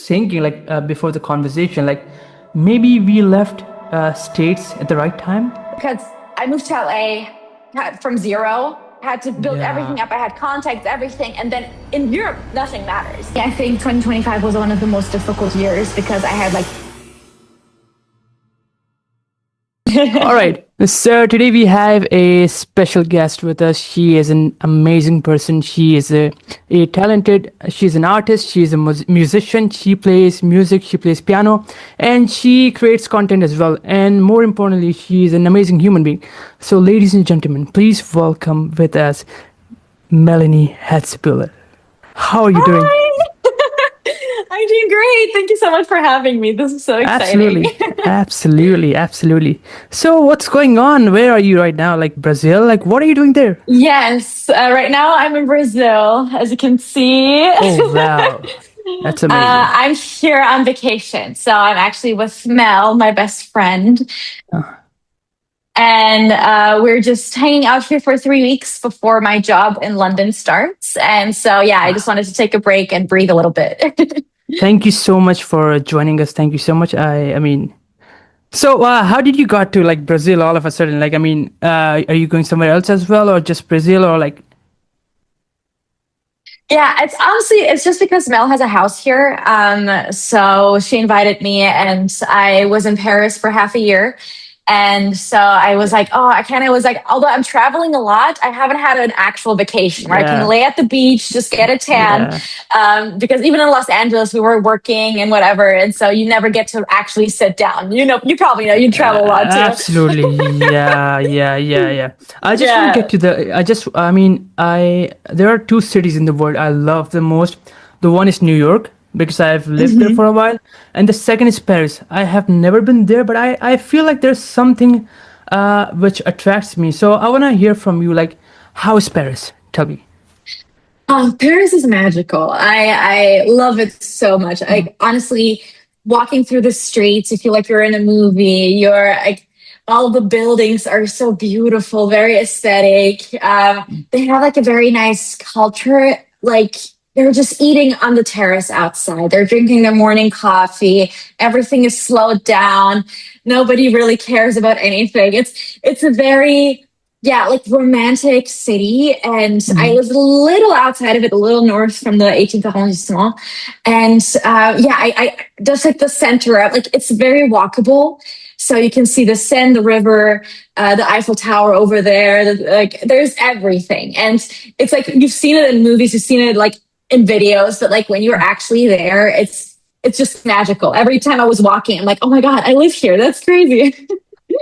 thinking, like before the conversation, like maybe we left states at the right time. Because I moved to LA from zero, had to build everything up. I had contacts, everything. And then in Europe, nothing matters. I think 2025 was one of the most difficult years because I had like... All right. So today we have a special guest with us. She is an amazing person. She is a talented, she's an artist, she's a musician, she plays music, she plays piano, and she creates content as well. And more importantly, she is an amazing human being. So ladies and gentlemen, please welcome with us Melanie Hatzenbuehler. How are you doing? I'm doing great. Thank you so much for having me. This is so exciting. Absolutely. So what's going on? Where are you right now? Like Brazil? Like what are you doing there? Yes. Right now I'm in Brazil, as you can see. Oh, wow. That's amazing. I'm here on vacation. So I'm actually with Mel, my best friend. And we're just hanging out here for 3 weeks before my job in London starts. And so, yeah, I just wanted to take a break and breathe a little bit. Thank you so much for joining us. Thank you so much. So how did you got to like Brazil all of a sudden? Like, are you going somewhere else as well, or just Brazil, or like? Yeah, it's just because Mel has a house here. So she invited me, and I was in Paris for half a year. And so I was like, although I'm traveling a lot, I haven't had an actual vacation where I can lay at the beach, just get a tan. Because even in Los Angeles, we were working and whatever. And so you never get to actually sit down. You probably know, you travel a lot too. Absolutely. Yeah. I just want to get to there are two cities in the world I love the most. The one is New York, because I've lived there for a while. And the second is Paris. I have never been there, but I feel like there's something which attracts me. So I want to hear from you, like, how is Paris? Tell me. Paris is magical. I love it so much. Honestly, walking through the streets, you feel like you're in a movie. You're like, all the buildings are so beautiful, very aesthetic. They have like a very nice culture, like, they're just eating on the terrace outside. They're drinking their morning coffee. Everything is slowed down. Nobody really cares about anything. It's a very, like romantic city. And I live a little outside of it, a little north from the 18th arrondissement. And I just like the center of, like, it's very walkable. So you can see the Seine, the river, the Eiffel Tower over there. There's everything. And it's like, you've seen it in movies, you've seen it like in videos, but like when you're actually there, it's just magical. Every time I was walking, I'm like, oh my God, I live here. That's crazy.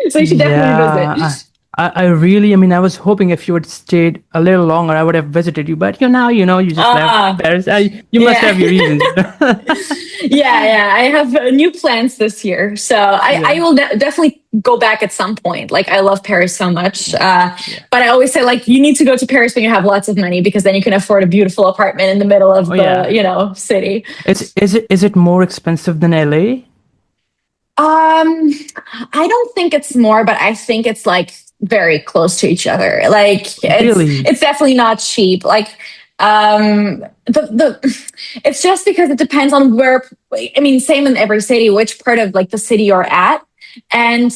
So you should definitely visit. I was hoping if you had stayed a little longer, I would have visited you. But you just left Paris. You must have your reasons. I have new plans this year. So I will definitely go back at some point. Like, I love Paris so much. But I always say, like, you need to go to Paris when you have lots of money, because then you can afford a beautiful apartment in the middle of the city. Is it more expensive than LA? I don't think it's more, but I think it's like very close to each other. Like, it's definitely not cheap. Like, it's just because it depends on where. I mean, same in every city, which part of like the city you're at, and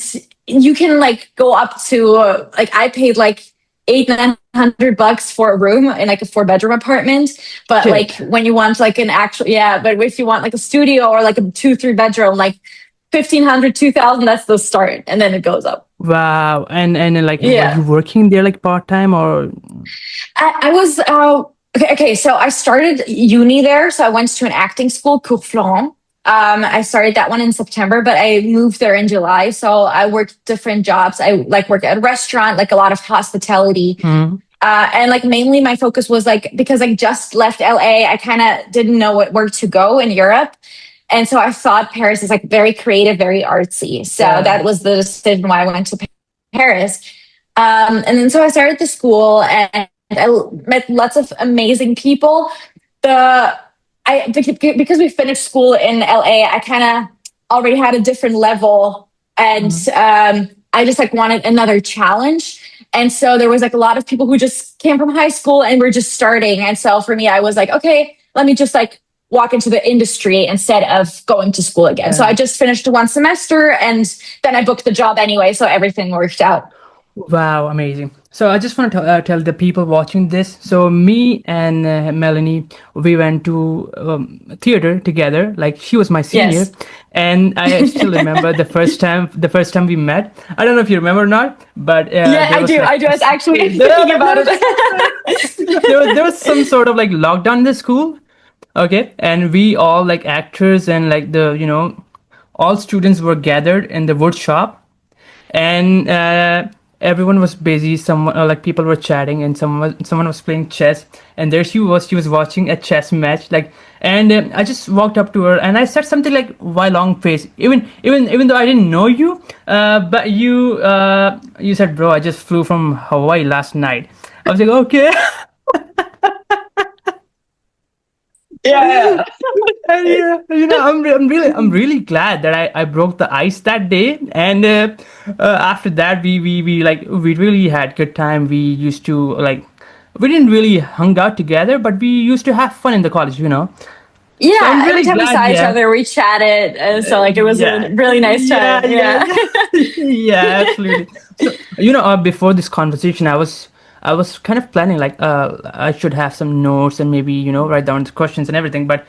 you can like go up to like, I paid like $800-900 for a room in like a 4-bedroom apartment. But like when you want like an actual, but if you want like a studio or like a 2-3 bedroom, like $1,500, $2,000, that's the start, and then it goes up. Wow. And like, were you working there like part-time, or? I was, okay. So I started uni there. So I went to an acting school, Cours Florent. I started that one in September, but I moved there in July. So I worked different jobs. I like worked at a restaurant, like a lot of hospitality. And like mainly my focus was like, because I just left LA, I kind of didn't know where to go in Europe. And so I thought Paris is like very creative, very artsy. So that was the decision why I went to Paris. And then so I started the school, and I met lots of amazing people. Because we finished school in LA, I kind of already had a different level, and I just like wanted another challenge. And so there was like a lot of people who just came from high school and were just starting. And so for me, I was like, okay, let me just like walk into the industry instead of going to school again. So Yeah. I just finished one semester and then I booked the job anyway. So everything worked out. Wow, amazing. So I just want to tell the people watching this. So me and Melanie, we went to theater together. Like she was my senior, Yes. and I still remember the first time. The first time we met. I don't know if you remember or not, but Yeah, there I was do. like I do. I was actually thinking there about was it. there was some sort of like lockdown in the school. Okay, and we all like actors and like the all students were gathered in the wood shop, and everyone was busy. Someone like people were chatting, and someone was playing chess, and there she was watching a chess match, like. And I just walked up to her and I said something like, "Why long face?" Even though I didn't know you, but you said, "Bro, I just flew from Hawaii last night." I was like, "Okay." Yeah. And yeah, I'm really glad that I broke the ice that day. And after that, we really had good time. We used to like, we didn't really hung out together, but we used to have fun in the college. So I'm Yeah. Every really time we glad. saw each Yeah, other, we chatted. And so, like, it was a yeah, really nice yeah, time. yeah, Yeah. yeah, yeah, absolutely. So before this conversation, I was kind of planning like I should have some notes and maybe write down the questions and everything, but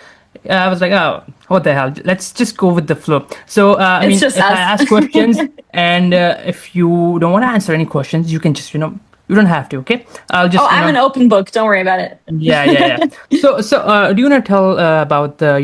I was like, oh, what the hell? Let's just go with the flow. So I It's mean, just if I us. ask questions and if you don't want to answer any questions, you can just you don't have to. Okay, I'll Oh, just I'm an open book. Don't worry about it. yeah, yeah, yeah. So do you want to tell about the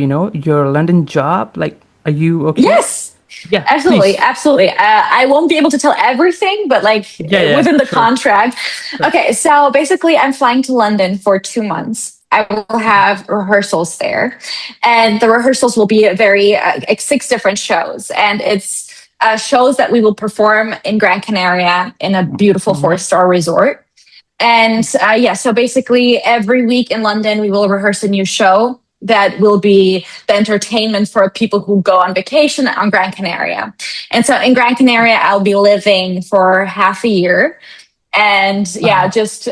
your London job? Like, are you okay? Yes. Yeah, Absolutely, please. absolutely. I won't be able to tell everything, but like Yeah, yeah, within the sure, contract. sure. Okay, so basically, I'm flying to London for 2 months. I will have rehearsals there, and the rehearsals will be very like 6 different shows, and it's shows that we will perform in Gran Canaria in a beautiful Mm-hmm. four-star resort. And yeah, so basically every week in London, we will rehearse a new show that will be the entertainment for people who go on vacation on Gran Canaria. And so in Gran Canaria, I'll be living for half a year. And yeah, Wow. just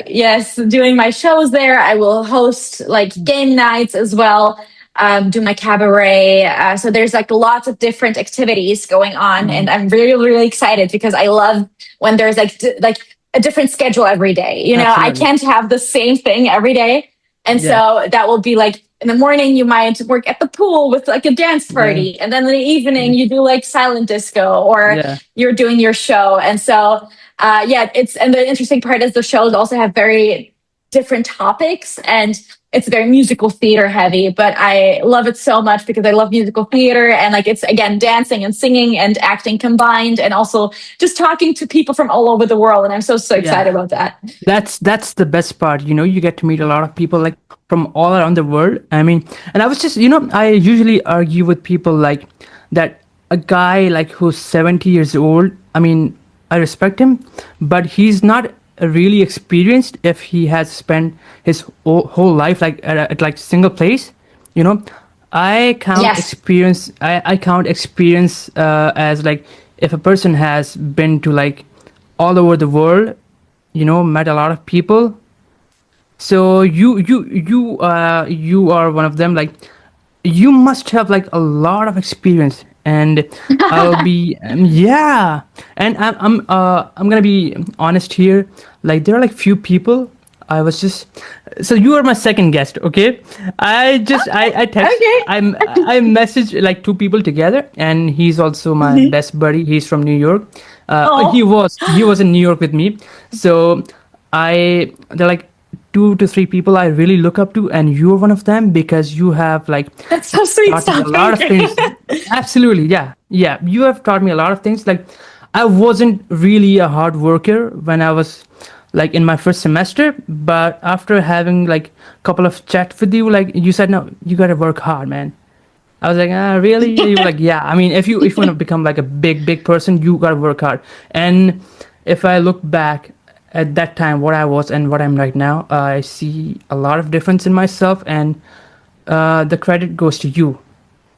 yes, doing my shows there. I will host like game nights as well. Do my cabaret. So there's like lots of different activities going on, and Mhm. I'm really, really excited because I love when there's like a different schedule every day. I Absolutely. can't have the same thing every day, and Yeah. so that will be like in the morning you might work at the pool with like a dance Yeah. party, and then in the evening Yeah. you do like silent disco or Yeah. you're doing your show, and so yeah, and the interesting part is the shows also have very different topics, and it's very musical theater heavy, but I love it so much because I love musical theater, and like it's again dancing and singing and acting combined, and also just talking to people from all over the world, and I'm so excited Yeah. about that. That's the best part. You get to meet a lot of people like from all around the world. I mean, and I was just, I usually argue with people like that. A guy like who's 70 years old. I mean, I respect him, but he's not really experienced if he has spent his whole life like at like single place. You know, I count Yes. experience. I count experience as like if a person has been to like all over the world, met a lot of people. So you are one of them. Like you must have like a lot of experience, and I'll be yeah. And I'm gonna be honest here. Like there are like few people. I was just so you are my second guest, okay? I text Okay. I message like two people together, and he's also my Mhm. best buddy. He's from New York. He Oh, was in New York with me. So they're like 2 to 3 people I really look up to, and you're one of them because you have like that's so sweet. taught me a Stop. lot of things. Absolutely, yeah, yeah. You have taught me a lot of things. Like I wasn't really a hard worker when I was like in my first semester, but after having like a couple of chats with you, like you said, no, you gotta work hard, man. I was like, really? You were like, yeah. I mean, if you want to become like a big person, you gotta work hard. And if I look back at that time, what I was and what I'm right now, I see a lot of difference in myself, and the credit goes to you.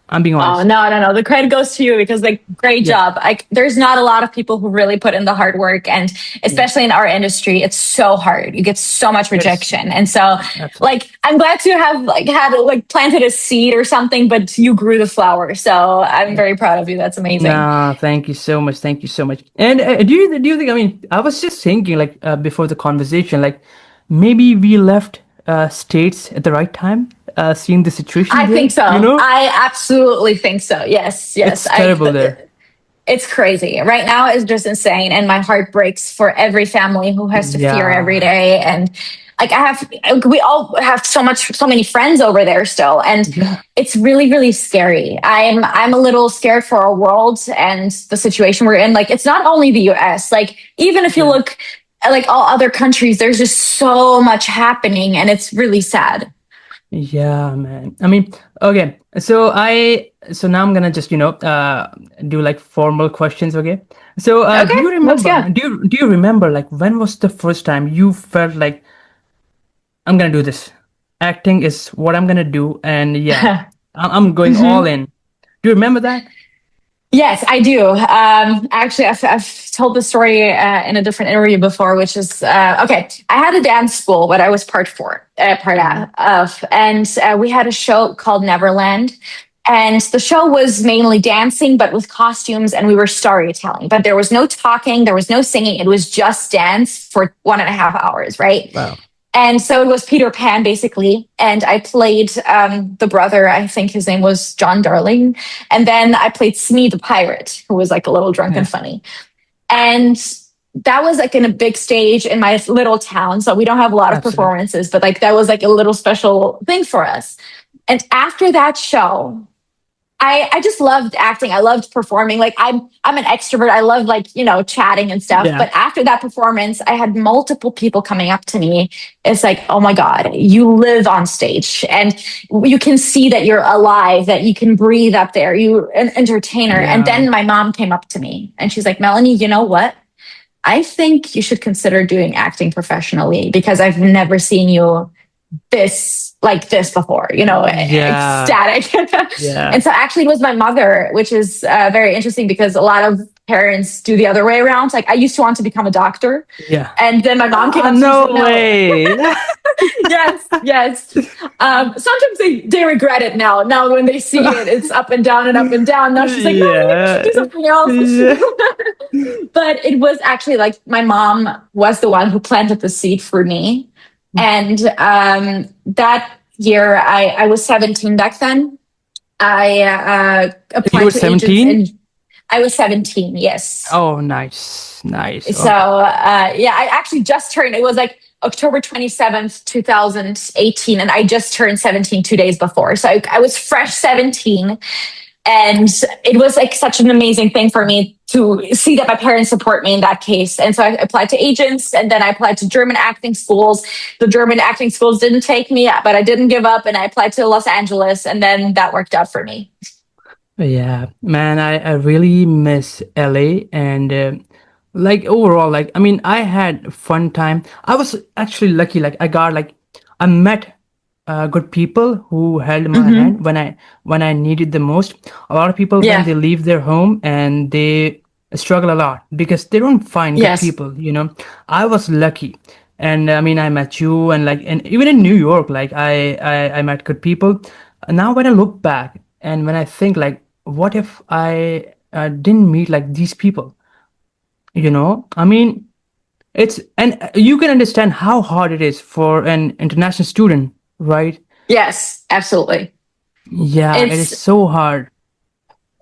I'm being Oh, honest. no, no, no. The credit goes to you because like great Yeah, job. Like there's not a lot of people who really put in the hard work, and yeah. especially in our industry, it's so hard. You get so much It's rejection. And so absolutely. like I'm glad to have like had like planted a seed or something, but you grew the flower. So I'm very proud of you. That's amazing. Nah, thank you so much. Thank you so much. And do you think? I mean, I was just thinking like before the conversation, like maybe we left states at the right time, seeing the situation I think there. You so. know, I absolutely think so. Yes, yes. it's terrible there. It's crazy. Right now it's just insane. And my heart breaks for every family who has to fear every Yeah, day. And like we all have so many friends over there still. And yeah, it's really, really scary. I'm a little scared for our world and the situation we're in. Like it's not only the US, like even if you yeah. look at like all other countries, there's just so much happening and it's really sad. Yeah, man. I mean, okay. So now I'm gonna just, do like formal questions, okay? So, do Okay, you let's remember, go. do you remember like when was the first time you felt like I'm gonna do this? Acting is what I'm gonna do, and yeah, I'm going all Mhm. in. Do you remember that? Yes, I do. Actually, I've told the story in a different interview before, which is okay. I had a dance school, what I was part Mhm. of, and we had a show called Neverland. And the show was mainly dancing, but with costumes, and we were storytelling. But there was no talking, there was no singing. It was just dance for 1.5 hours, right? Wow. And so it was Peter Pan, basically. And I played the brother, I think his name was John Darling. And then I played Smee the pirate, who was like a little drunk and Yeah, funny. And that was like in a big stage in my little town. So we don't have a lot of absolutely. performances, but like that was like a little special thing for us. And after that show, I just loved acting. I loved performing. Like I'm an extrovert. I love like, chatting and stuff. Yeah, But after that performance, I had multiple people coming up to me. It's like, oh my God, you live on stage and you can see that you're alive, that you can breathe up there. You're an entertainer. And yeah, then my mom came up to me and she's like, Melanie, you know what? I think you should consider doing acting professionally because I've never seen you this before, yeah, ecstatic. yeah, And so actually it was my mother, which is very interesting because a lot of parents do the other way around. Like I used to want to become a doctor. yeah. And then my mom came up to me and No said, no, way. yes, yes. Sometimes they regret it now. Now when they see it, it's up and down and up and down. Now she's like, no, maybe you should Yeah. do something else. Yeah. But it was actually like my mom was the one who planted the seed for me. And that year, I was 17 back then. I You applied were to agents 17? in, I was 17, yes. Oh, nice. Nice. So, Okay. yeah, I actually just turned, it was like October 27th, 2018, and I just turned 17 2 days before. So I was fresh 17. And it was like such an amazing thing for me to see that my parents support me in that case. And so I applied to agents and then I applied to German acting schools. The German acting schools didn't take me, but I didn't give up and I applied to Los Angeles and then that worked out for me. Yeah, man, I really miss LA and like overall, like I mean, I had a fun time. I was actually lucky, like I met good people who held my Mm-hmm. hand when I needed the most. A lot of people when Yeah. they leave their home and they struggle a lot because they don't find good Yes. people, you know. I was lucky. And I mean, I met you and even in New York, like I met good people. Now when I look back and when I think like, what if I didn't meet like these people, you know? I mean, it's and you can understand how hard it is for an international student, right? Yes, absolutely. Yeah, it is It's so hard.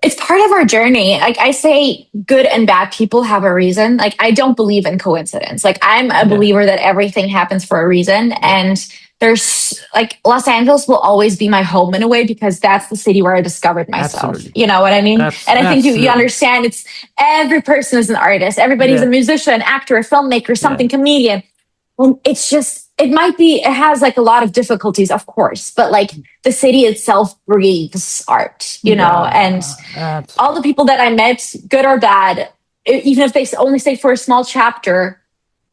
it's part of our journey. Like I say, good and bad people have a reason. Like I don't believe in coincidence. Like I'm a Yeah, believer that everything happens for a reason. yeah, And there's like Los Angeles will always be my home in a way because that's the city where I discovered myself. absolutely. You know what I mean? And I think you Absolutely. understand it's every person is an artist. Everybody's a Yeah, musician, actor, filmmaker, yeah, something comedian. Well, it's just, it has like a lot of difficulties, of course, but like the city itself breathes art, and yeah, all the absolutely. people that I met, good or bad, even if they only stayed for a small chapter,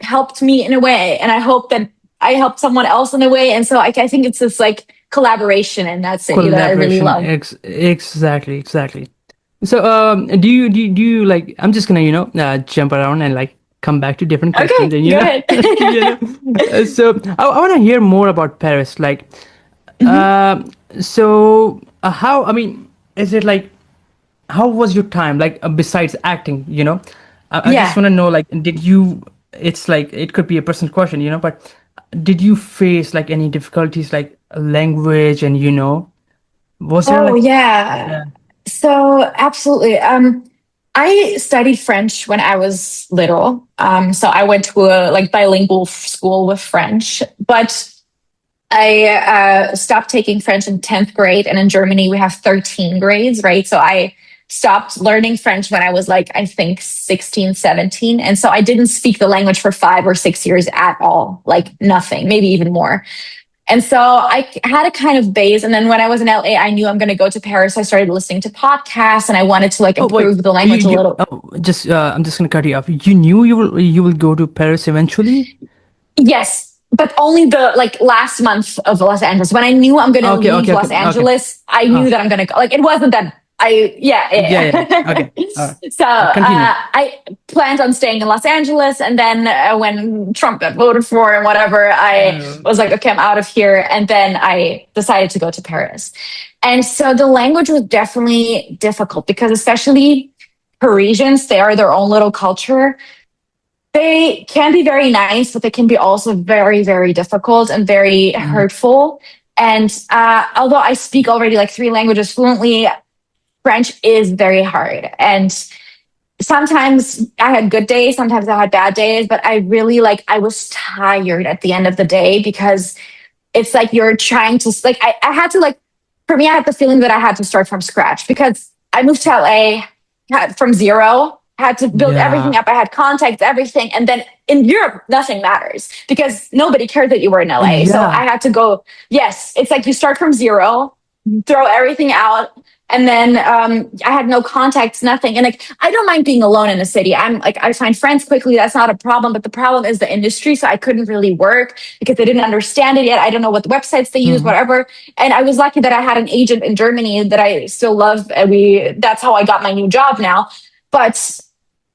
helped me in a way. And I hope that I helped someone else in a way. And so I think it's this like collaboration in that city that I really Collaboration. love. Exactly, exactly. So, do you like? I'm just gonna jump around and like come back to different questions, Okay, and go ahead. So I want to hear more about Paris. Like, Mhm. so how? I mean, is it like how was your time like besides acting? I just Yeah. want to know like did you? It's like it could be a personal question, but did you face like any difficulties like language and was there Oh, like yeah. yeah. So, absolutely. I studied French when I was little. So I went to a like bilingual school with French, but I stopped taking French in 10th grade. And in Germany, we have 13 grades, right? So I stopped learning French when I was like, I think 16, 17. And so I didn't speak the language for 5 or 6 years at all, like nothing, maybe even more. And so I had a kind of base. And then when I was in LA, I knew I'm going to go to Paris. I started listening to podcasts and I wanted to like Oh wait, improve the you language a you little. oh just I'm just gonna cut you off. You knew you will go to Paris eventually? Yes, but only the like last month of Los Angeles. When I knew I'm going to Okay, leave okay, okay, Los okay. Angeles, I knew Ah, that I'm going to go. Like it wasn't that I yeah, yeah, yeah, yeah. yeah. Okay, all right. So Continue. I planned on staying in Los Angeles, and then when Trump got voted for and whatever, I Uh, was like, okay, I'm out of here, and then I decided to go to Paris. And so the language was definitely difficult because especially Parisians, they are their own little culture. They can be very nice, but they can be also very, very difficult and very mhm. hurtful. And although I speak already like three languages fluently, French is very hard. And sometimes I had good days, sometimes I had bad days, but I really like, I was tired at the end of the day because it's like you're trying to, like, I had to, like, for me, I had the feeling that I had to start from scratch because I moved to LA from zero, had to build everything Yeah, up. I had contacts, everything. And then in Europe, nothing matters because nobody cared that you were in LA. So I yeah. had to go, yes, it's like you start from zero, throw everything out. And then I had no contacts, nothing. And like, I don't mind being alone in a city. I'm like, I find friends quickly. That's not a problem. But the problem is the industry. So I couldn't really work because they didn't understand it yet. I don't know what websites they use, Mhm. whatever. And I was lucky that I had an agent in Germany that I still love. And that's how I got my new job now. But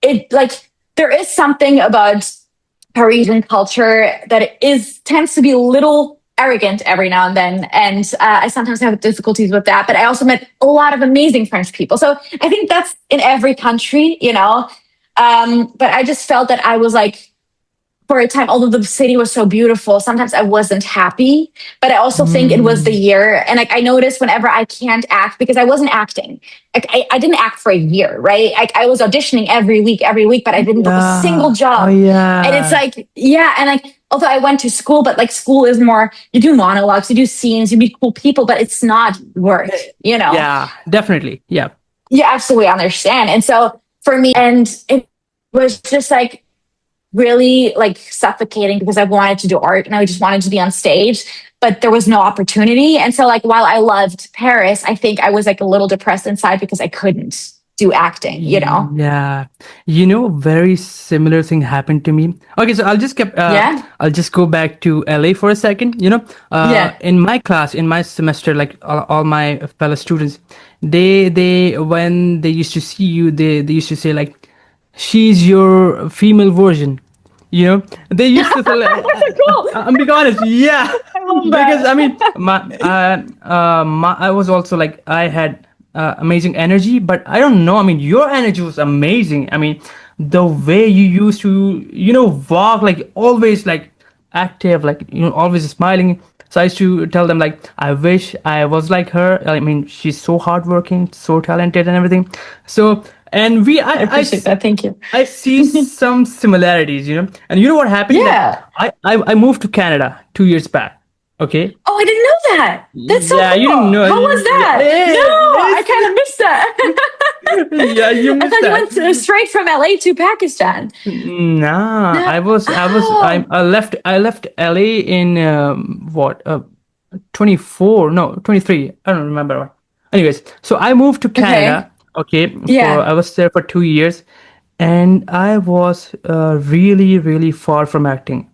it like, there is something about Parisian culture that it is tends to be a little arrogant every now and then, and I sometimes have difficulties with that. But I also met a lot of amazing French people, so I think that's in every country, you know. But I just felt that I was like for a time, although the city was so beautiful, sometimes I wasn't happy. But I also think it was the Mm, year. And like I noticed whenever I can't act, because I wasn't acting, like I didn't act for a year, right? I was auditioning every week, but I didn't book a single yeah. Oh job. And it's yeah. like, yeah. And like, although I went to school, but like school is more, you do monologues, you do scenes, you meet cool people, but it's not work, you know? Yeah, definitely. Yeah. You absolutely understand. And so for me, and it was just like, really like suffocating because I wanted to do art and I just wanted to be on stage, but there was no opportunity. And so like while I loved Paris, I think I was like a little depressed inside because I couldn't do acting, you know? Yeah, very similar thing happened to me. Okay, so Yeah. I'll just go back to LA for a second. Yeah. In my class, in my semester, like all my fellow students, they when they used to see you, they used to say like, she's your female version. They used to say like, That's so cool. I'm being honest, yeah, I love because I that. mean, I was also like I had amazing energy, but I don't know. I mean, your energy was amazing. I mean, the way you used to, walk like always like active, like always smiling. So I used to tell them like, I wish I was like her. I mean, she's so hardworking, so talented, and everything. So and I appreciate that. Thank you. I see some similarities, and you know what happened? Like Yeah. I moved to Canada 2 years back. Okay. Oh, I didn't know that. That's so Yeah, you didn't cool. know. How was Yeah, that? No, I kind of missed yeah, that. you I missed thought you that. went straight from LA to Pakistan. Nah, No. I Oh, left LA in what 24, no 23. I don't remember. Anyways, so I moved to okay. Canada. Okay, for Yeah. I was there for 2 years, and I was really really far from acting.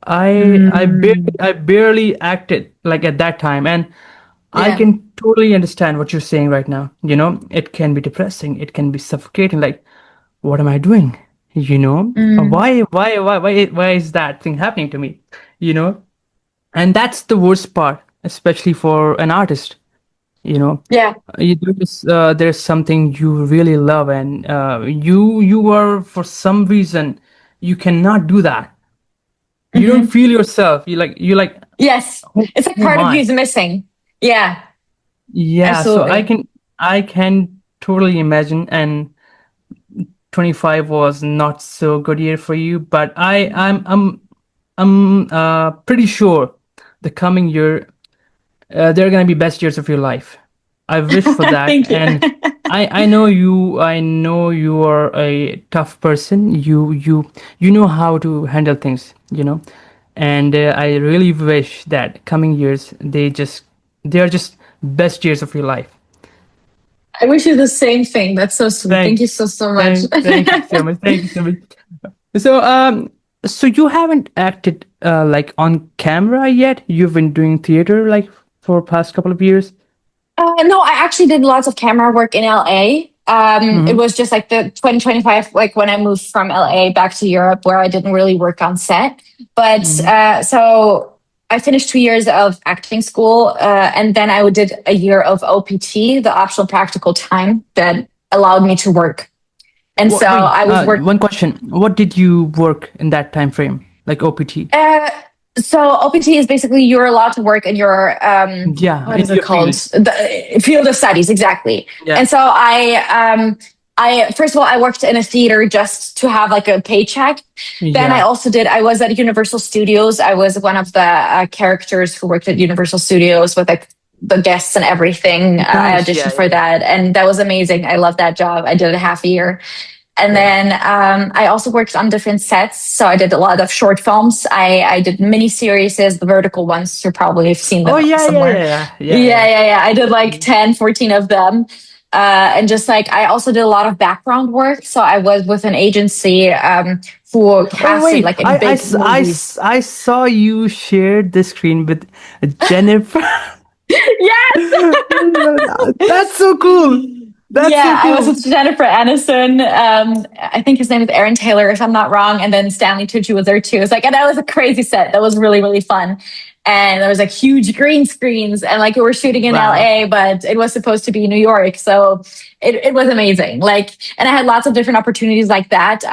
Mm, I barely acted like at that time, and I yeah. can totally understand what you're saying right now. It can be depressing, it can be suffocating. Like, what am I doing? Mm, Why is that thing happening to me? You know, and that's the worst part, especially for an artist. You know, yeah. you do this. There's something you really love, and you are for some reason you cannot do that. You don't Hmm. feel yourself. You like Yes. It's like who am part of you I? is missing. Yeah, Yeah, so I absolutely. can I can totally imagine. And 25 was not so good year for you, but I'm pretty sure the coming year, they're gonna be best years of your life. I wish for that. Thank you. And I know you are a tough person. You know how to handle things. And I really wish that coming years they are just best years of your life. I wish you the same thing. That's so sweet. Thank Thank, you so, so much. thank you so much. Thank you so much. So, so you haven't acted like on camera yet? You've been doing theater like for past couple of years. No, I actually did lots of camera work in LA. It Mm-hmm. was just like the 2025, like when I moved from LA back to Europe, where I didn't really work on set. But Mm-hmm. so I finished 2 years of acting school, and then I did a year of OPT, the optional practical time that allowed me to work. And so Wait, I was work. one question. What did you work in that time frame? Like OPT? Uh, so OPT is basically you're allowed to work in your Yeah, what in is it your called? field. The field of studies, exactly. Yeah. And so I first of all I worked in a theater just to have like a paycheck. Then Yeah. I was at Universal Studios. I was one of the characters who worked at Universal Studios with like the guests and everything. I Nice. auditioned Yeah, for yeah, that, and that was amazing. I loved that job. I did it a half a year. And yeah. then I also worked on different sets. So I did a lot of short films. I did mini series, the vertical ones. You probably have seen Oh them yeah, yeah, somewhere. yeah, yeah, Yeah, yeah. yeah, yeah. I did like 10, 14 of them. And just like I also did a lot of background work. So I was with an agency who Oh casted wait, like in big movies. I saw you shared the screen with Jennifer. Yes. That's so cool. That's so Yeah, I was cool. with Jennifer Aniston. I think his name is Aaron Taylor, if I'm not wrong. And then Stanley Tucci was there too. It's like, and that was a crazy set. That was really, really fun. And there was like huge green screens, and like we were shooting in Wow. LA, but it was supposed to be New York. So it was amazing. Like, and I had lots of different opportunities like that.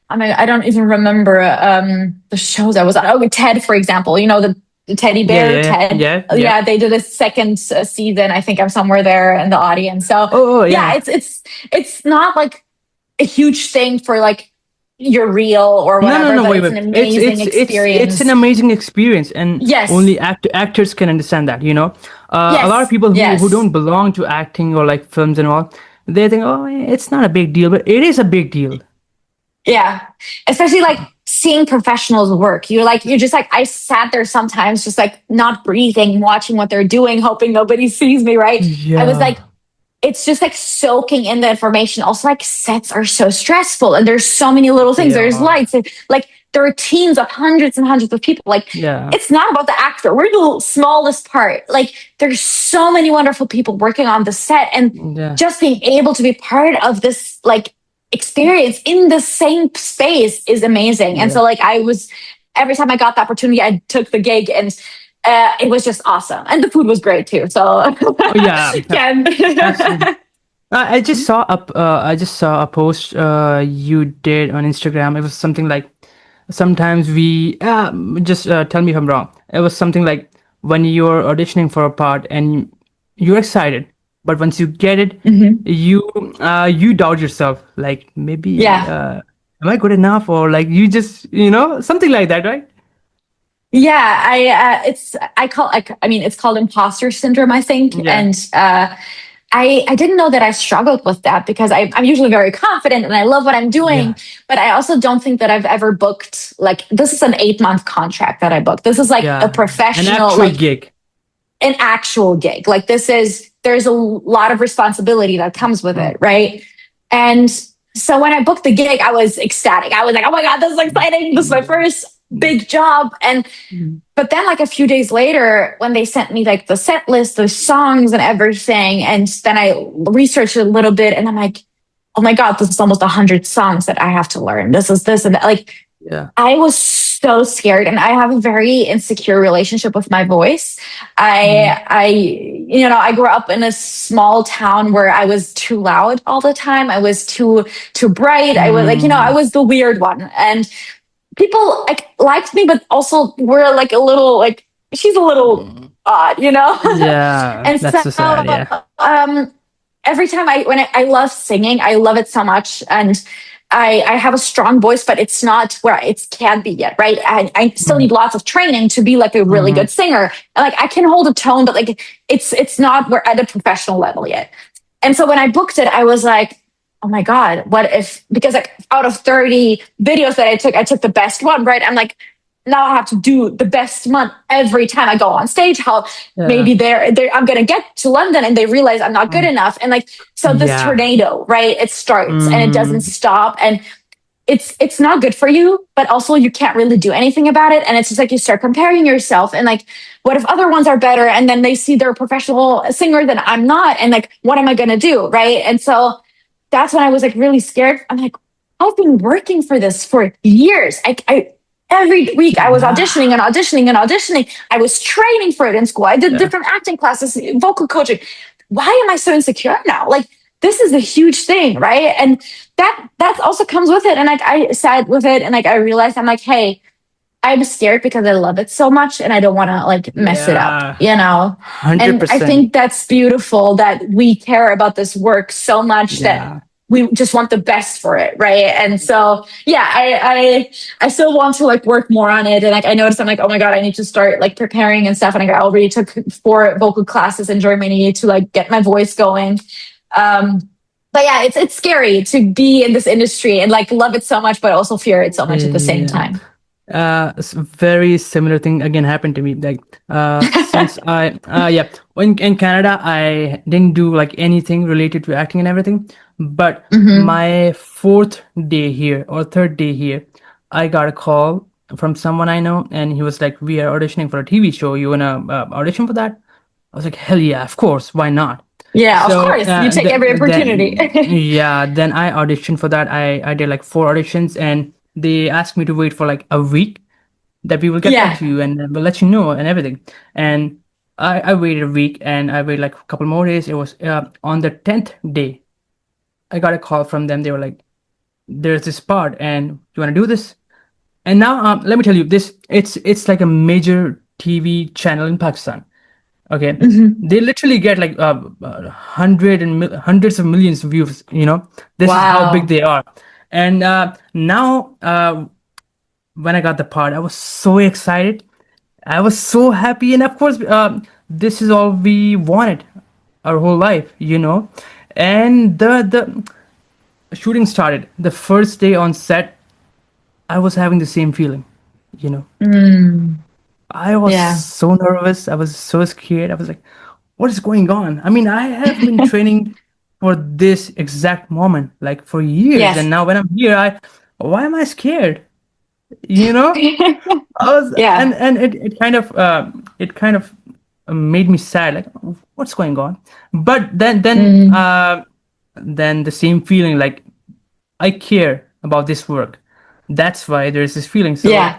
I mean, I don't even remember the shows I was on. Oh, Ted, for example, the teddy Yeah, bear, yeah, Ted. yeah, yeah. Yeah, they did a second season. I think I'm somewhere there in the audience. So Oh, yeah, yeah. it's not like a huge thing for like your reel or No, no, whatever, no. but Wait, it's an wait. amazing It's an experience. amazing experience, and Yes, only actors can understand that. A lot of yes, people who yes. don't belong to acting or like films and all, they think, oh, it's not a big deal, but it is a big deal. Yeah. Especially like seeing professionals work. You're just like, I sat there sometimes just like not breathing, watching what they're doing, hoping nobody sees me, right? I was like, Yeah, it's just like soaking in the information. Also, like sets are so stressful and there's so many little things. they There's are. lights, and, like there are teams of hundreds and hundreds of people. Like Yeah, it's not about the actor. We're the smallest part. Like there's so many wonderful people working on the set, and yeah, just being able to be part of this like experience in the same space is amazing. And yeah. so like I was every time I got the opportunity, I took the gig, and it was just awesome. And the food was great too. So Oh, yeah. Absolutely. yeah. I just saw a post you did on Instagram. It was something like, sometimes we just tell me if I'm wrong. It was something like when you're auditioning for a part and you're excited, but once you get it, Mhm. you doubt yourself. Like, maybe Yeah. am I good enough, or like you just something like that, right? Yeah, I mean it's called imposter syndrome, I think. Yeah, And I didn't know that I struggled with that because I'm usually very confident and I love what I'm doing, yeah, but I also don't think that I've ever booked like this is an 8 month contract that I booked. This is like a yeah. An professional, actual like gig. an actual gig. Like there's a lot of responsibility that comes with Mm. it, right? And so when I booked the gig, I was ecstatic. I was like, oh my God, this is exciting. This is my first. big job. And but then like a few days later, when they sent me like the set list, the songs and everything, and then I researched a little bit, and I'm like, oh my God, this is almost 100 songs that I have to learn. This is this and that. Like, Yeah. I was so scared, and I have a very insecure relationship with my voice. I grew up in a small town where I was too loud all the time. I was too bright. I was like, I Mm. was the weird one, and people like liked me, but also were like a little like she's a little odd. Yeah, And that's so so sad. Yeah. every time I love singing, I love it so much, and I have a strong voice, but it's not where it can be yet, right? I still Mm. need lots of training to be like a really Mhm. good singer. And like I can hold a tone, but like it's not we're at a professional level yet. And so when I booked it, I was like, oh my God, what if, because like out of 30 videos that I took the best one, right? I'm like, now I have to do the best one every time I go on stage. How Yeah. maybe I'm going to get to London and they realize I'm not good Mm. enough. And like, so this Yeah. tornado, right? It starts and it doesn't Mm. stop. And it's not good for you, but also you can't really do anything about it. And it's just like you start comparing yourself and like, what if other ones are better? And then they see they're a professional singer, then I'm not. And like, what am I going to do? Right. And so that's when I was like really scared. I'm like, I've been working for this for years. I every week I was Yeah. auditioning and auditioning and auditioning. I was training for it in school. I did Yeah. different acting classes, vocal coaching. Why am I so insecure now? Like this is a huge thing, right? And that also comes with it. And like I sat with it and like I realized I'm like, hey, I'm scared because I love it so much and I don't want to like mess it up, Yeah. And I 100%. think that's beautiful that we care about this work so much that Yeah. we just want the best for it, right? And so yeah, I still want to like work more on it. And like I noticed I'm like, oh my God, I need to start like preparing and stuff. And I already took 4 vocal classes in Germany to like get my voice going. But yeah, it's scary to be in this industry and like love it so much, but also fear it so much at the same Yeah. time. Very similar thing again happened to me. Like, since yeah, in Canada, I didn't do like anything related to acting and everything. But Hmm. my fourth day here or third day here, I got a call from someone I know, and he was like, "We are auditioning for a TV show. You wanna audition for that?" I was like, "Hell yeah, of course, why not?" Yeah, of So course. You take every opportunity. then yeah, then I auditioned for that. I did like 4 auditions, and they asked me to wait for like a week that we will get back Yeah. to you and we'll let you know and everything. And I waited a week and I waited like a couple more days. It was on the 10th day, I got a call from them. They were like, "There's this part, and you want to do this?" And now, let me tell you, it's like a major TV channel in Pakistan. Okay, Hmm. they literally get like hundreds of millions of views. This is how big Wow. they are. And now, when I got the part, I was so excited. I was so happy, and of course, this is all we wanted our whole life. And the shooting started. The first day on set, I was having the same feeling. You know, Mm, I was yeah. so nervous. I was so scared. I was like, what is going on? I mean, I have been training for this exact moment like for years, and Yes. now when I'm here, why am I scared? You know? I was, Yeah. and it kind of made me sad. Like, what's going on? But Mm, then the same feeling, like I care about this work. That's why there's this feeling. So, yeah.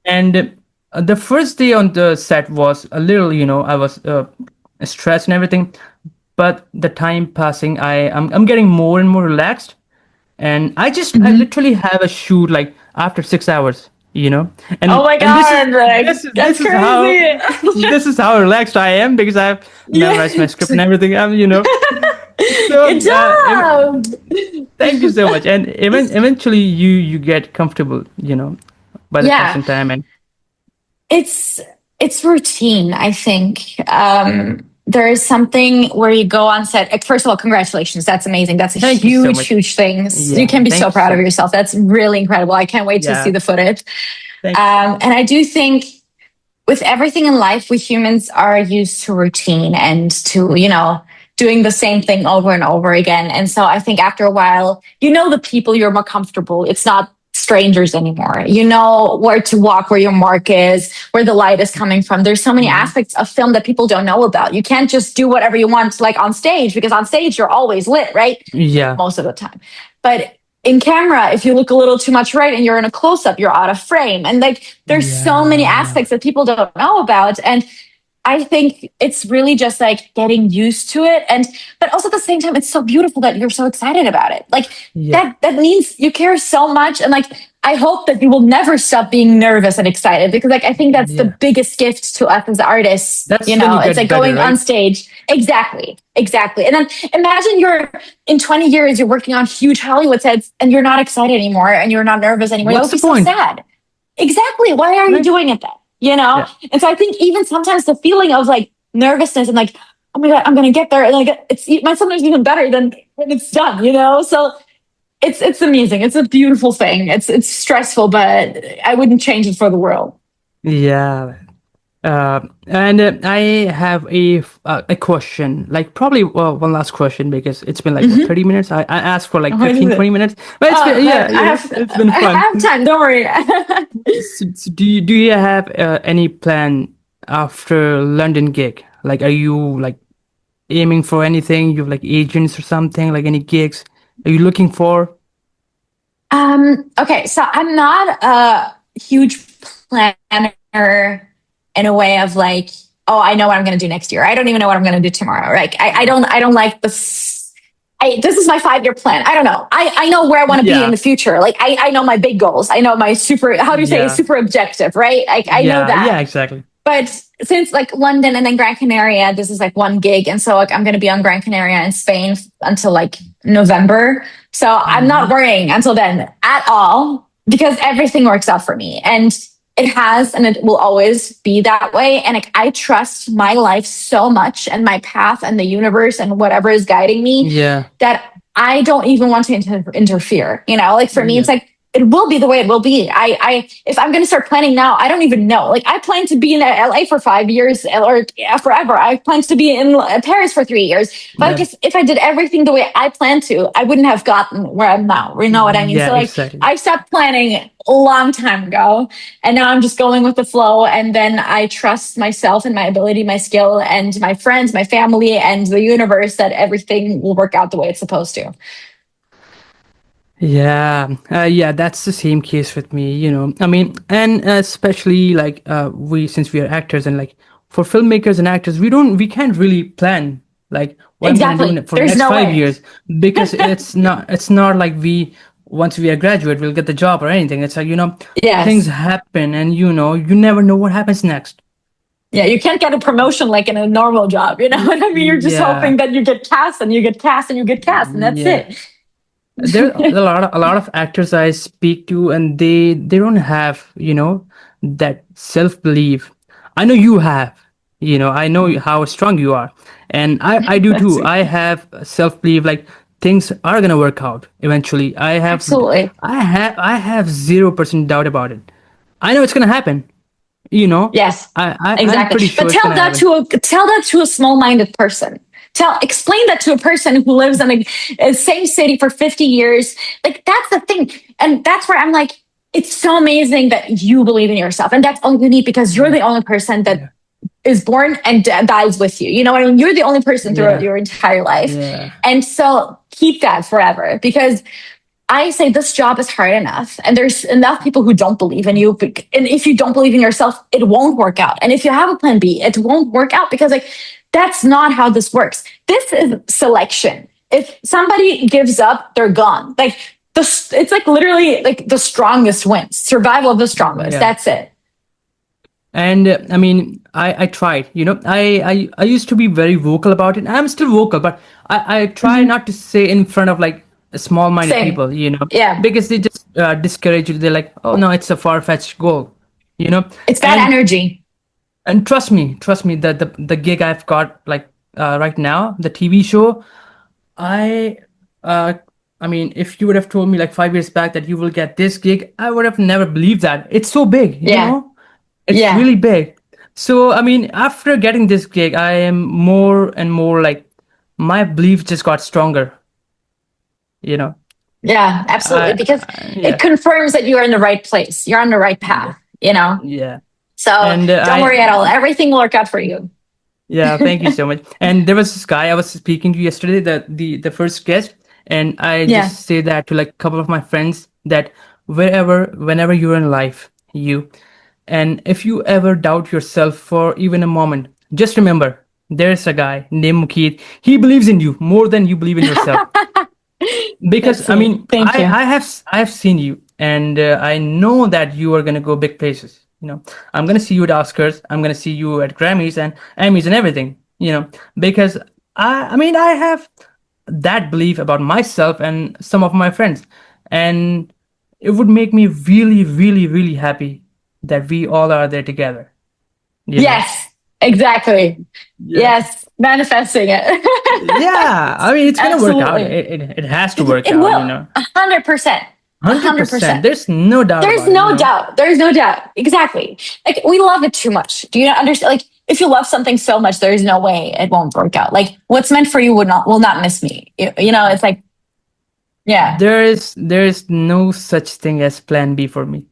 and the first day on the set was a little, I was stressed and everything. But the time passing, I'm getting more and more relaxed, and I Hmm. literally have a shoot like after 6 hours, Oh my and this is God. Like, this is that's this is how crazy. this is how relaxed I am because I've memorized my Yeah. script and everything. So Good job. thank you so much, and eventually you get comfortable, by the Yeah. passing time, and It's it's routine, I think. There is something where you go on set. First of all, congratulations. That's amazing. That's a thank you so huge, much. huge thing. You Yeah, can be so thank you proud so of much. yourself. That's really incredible. I can't wait to see Yeah, the footage. thank you so much. And I do think with everything in life, we humans are used to routine and to, doing the same thing over and over again. And so I think after a while, the people you're more comfortable. It's not strangers anymore. You know where to walk, where your mark is, where the light is coming from. There's so many Mhm. aspects of film that people don't know about. You can't just do whatever you want, like on stage, because on stage you're always lit, right? Yeah. Most of the time. But in camera, if you look a little too much right and you're in a close up, you're out of frame. And like, there's so many Yeah. aspects that people don't know about. And I think it's really just like getting used to it. And, but also at the same time, it's so beautiful that you're so excited about it. Like Yeah. that means you care so much. And like, I hope that you will never stop being nervous and excited, because like, I think that's the Yeah. biggest gift to us as artists. You That's when know, you it's get like better, going on right? stage. Exactly. Exactly. And then imagine you're in 20 years, you're working on huge Hollywood sets and you're not excited anymore and you're not nervous anymore. That What's would the be so point? sad. Exactly. Why are you Right? doing it then? You know? Yeah. And so I think even sometimes the feeling of like nervousness and like, oh my God, I'm gonna get there. And like it might sometimes even better than when it's done, you know? So it's amazing. It's a beautiful thing. It's stressful, but I wouldn't change it for the world. Yeah. And I have a question, like probably one last question because it's been like what, Mm-hmm. 30 minutes. I asked for like What is 15, it? 20 minutes, but it's been, yeah, I have it's been I fun. have time. Don't worry. So do you have any plan after London gig? Like, are you like aiming for anything? You have like agents or something, like any gigs? Are you looking for? Okay, so I'm not a huge planner in a way of like, oh, I know what I'm going to do next year. I don't even know what I'm going to do tomorrow. Like, Yeah. I don't like this. This is my 5 year plan. I don't know. I know where I want to be in Yeah. the future. Like, I know my big goals. I know my super, how do you say, Yeah. super objective, right? Like, I know Yeah. that. Yeah. Exactly. But since like London and then Gran Canaria, this is like one gig. And so like I'm going to be on Gran Canaria in Spain until like November. So I'm not Hmm. worrying until then at all, because everything works out for me. And it has, and it will always be that way. And like, I trust my life so much and my path and the universe and whatever is guiding me, Yeah. that I don't even want to interfere. You know, like for me, it's Yeah. like, it will be the way it will be. If I'm going to start planning now, I don't even know. Like I plan to be in LA for 5 years or forever. I plan to be in Paris for 3 years. But Yeah. if I did everything the way I planned to, I wouldn't have gotten where I'm now. You know what I mean? Yeah. So like Exactly. I stopped planning a long time ago, and now I'm just going with the flow. And then I trust myself and my ability, my skill, and my friends, my family, and the universe that everything will work out the way it's supposed to. Yeah, yeah, that's the same case with me, I mean, and especially like since we are actors and like for filmmakers and actors, we can't really plan like what I'm gonna do Exactly. for There's next no five way. years because it's not like we once we are graduate we'll get the job or anything. It's like things Yes. happen and you never know what happens next. Yeah, you can't get a promotion like in a normal job. You know what I mean? You're just Yeah, hoping that you get cast and you get cast and you get cast, and that's yeah. it. There are a lot of actors I speak to, and they don't have that self belief. I know you have. I know how strong you are, and I do That's too. I have self belief. Like things are gonna work out eventually. absolutely. I have 0% doubt about it. I know it's gonna happen. You know, Yes, I'm exactly. pretty But sure it's gonna happen. tell that to a small-minded person. Explain that to a person who lives in a same city for 50 years. Like that's the thing. And that's where I'm like, it's so amazing that you believe in yourself. And that's all you need, because you're Yeah, the only person that yeah, is born and dies with you. You know what I mean? You're the only person throughout yeah, your entire life. yeah, And so keep that forever, because I say this job is hard enough, and there's enough people who don't believe in you. And if you don't believe in yourself, it won't work out. And if you have a plan B, it won't work out, because like that's not how this works. This is selection. If somebody gives up, they're gone. Like it's like literally like the strongest wins. Survival of the strongest. yeah. That's it. And I mean, I tried. I used to be very vocal about it. I'm still vocal, but I try Mm-hmm. not to say in front of like small-minded Same. people. Yeah. Because they just discourage you. They're like, oh no, it's a far-fetched goal. You know, It's bad and energy. and trust me, that the gig I've got like right now, the TV show, I uh I mean, if you would have told me like 5 years back that you will get this gig, I would have never believed that. It's so big, Yeah. It's Yeah. really big. So I mean, after getting this gig, I am more and more like my belief just got stronger, you know. Yeah, absolutely. Because it Yeah, confirms that you're in the right place. You're on the right yeah, path, you know? yeah. So And don't worry at all. Everything will work out for you. yeah, thank you so much. And there was this guy I was speaking to yesterday, the first guest, and I Yeah. just say that to like a couple of my friends that whenever you're in life, and if you ever doubt yourself for even a moment, just remember there's a guy named Mukid. He believes in you more than you believe in yourself. Because That's I sweet. mean, Thank you. I have seen you, and I know that you are gonna go big places. I'm gonna see you at Oscars. I'm gonna see you at Grammys and Emmys and everything. Because I mean, I have that belief about myself and some of my friends, and it would make me really, really, really happy that we all are there together. You know. Yes, exactly. Yeah. Yes, manifesting it. Yeah. I mean, it's gonna work out. Absolutely. It has to work It out. will. 100%. A hundred 100%. percent. There's no doubt There's about it, no doubt. There's no doubt. Exactly. Like we love it too much. Do you not understand? Like if you love something so much, there's no way it won't work out. Like what's meant for you will not miss me. You know, it's like, yeah. There is no such thing as plan B for me.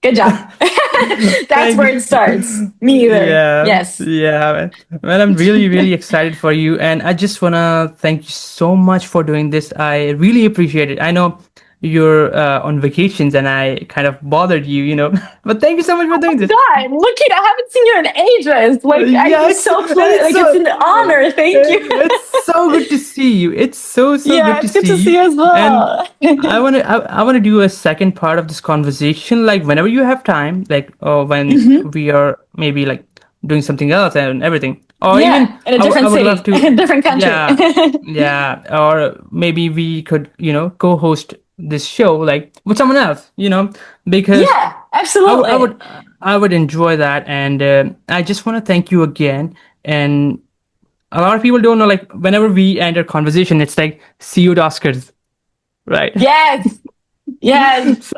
Good job. That's Thank where it starts. Me either. Yeah, Yes. yeah, man. Well, I'm really, really excited for you, and I just wanna thank you so much for doing this. I really appreciate it. I know you're on vacations, and I kind of bothered you, but thank you so much for doing this. God, look at I haven't seen you in ages. Like Yeah, I'm so it's like it's so an honor. Thank you. it's so good to see you. It's so Yeah, good to it's good see to see you. you as And well. I wanna do a second part of this conversation, like whenever you have time, like when Hmm. we are maybe like doing something else and everything, or Yeah, even in a I different would love city, to, in a different country. yeah, yeah, or maybe we could co-host this show like with someone else, because Yeah, I would I absolutely. would I would enjoy that, and I just want to thank you again. And a lot of people don't know, like whenever we end a conversation, it's like see you at Oscars, right? Yes, yes.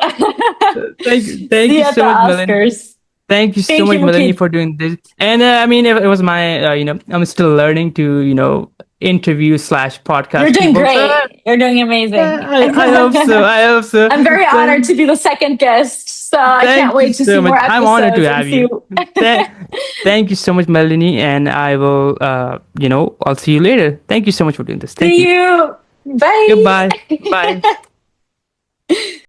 Thank See you you at so the much, Melanie. Oscars. Thank you so Thank you, much, Melanie, Mukid. for doing this. And I mean, it was my I'm still learning to interview slash You're podcast doing people. So great. You're doing yeah, amazing. I hope so. I hope so. I'm very honored Thank to be the second guest. So I can't Thank you wait to see so much. more I'm honored to episodes and have see. you. Th- Thank you so much, Melanie, and I will, I'll see you later. Thank you so much for doing this. Thank See you. you. Bye. Goodbye. Bye.